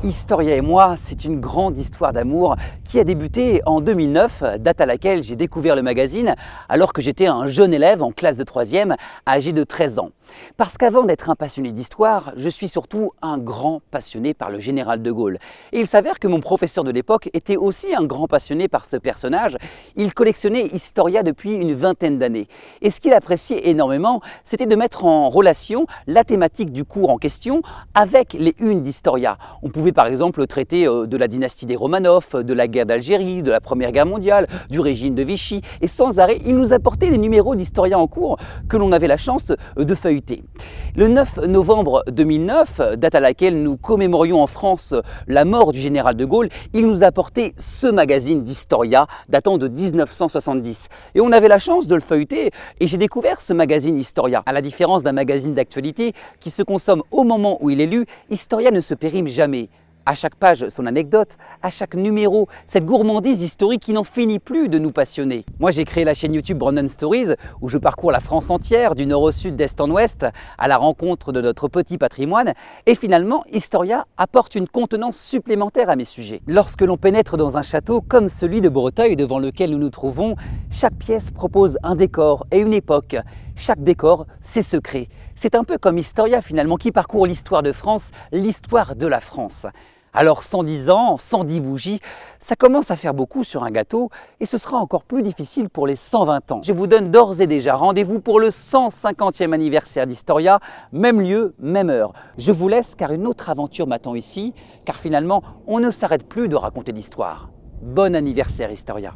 Historia et moi, c'est une grande histoire d'amour qui a débuté en 2009, date à laquelle j'ai découvert le magazine alors que j'étais un jeune élève en classe de 3e, âgé de 13 ans. Parce qu'avant d'être un passionné d'histoire, je suis surtout un grand passionné par le général de Gaulle. Et il s'avère que mon professeur de l'époque était aussi un grand passionné par ce personnage. Il collectionnait Historia depuis une vingtaine d'années. Et ce qu'il appréciait énormément, c'était de mettre en relation la thématique du cours en question avec les unes d'Historia. On pouvait par exemple traiter de la dynastie des Romanov, de la guerre d'Algérie, de la Première Guerre mondiale, du régime de Vichy. Et sans arrêt, il nous apportait des numéros d'Historia en cours que l'on avait la chance de feuilleter. Le 9 novembre 2009, date à laquelle nous commémorions en France la mort du général de Gaulle, il nous apportait ce magazine d'Historia datant de 1970. Et on avait la chance de le feuilleter et j'ai découvert ce magazine Historia. À la différence d'un magazine d'actualité qui se consomme au moment où il est lu, Historia ne se périme jamais. À chaque page, son anecdote, à chaque numéro, cette gourmandise historique qui n'en finit plus de nous passionner. Moi, j'ai créé la chaîne YouTube Brandon Stories où je parcours la France entière, du nord au sud, d'est en ouest, à la rencontre de notre petit patrimoine. Et finalement, Historia apporte une contenance supplémentaire à mes sujets. Lorsque l'on pénètre dans un château comme celui de Breteuil devant lequel nous nous trouvons, chaque pièce propose un décor et une époque. Chaque décor, ses secrets. C'est un peu comme Historia finalement qui parcourt l'histoire de France, l'histoire de la France. Alors 110 ans, 110 bougies, ça commence à faire beaucoup sur un gâteau et ce sera encore plus difficile pour les 120 ans. Je vous donne d'ores et déjà rendez-vous pour le 150e anniversaire d'Historia, même lieu, même heure. Je vous laisse car une autre aventure m'attend ici, car finalement on ne s'arrête plus de raconter l'histoire. Bon anniversaire Historia!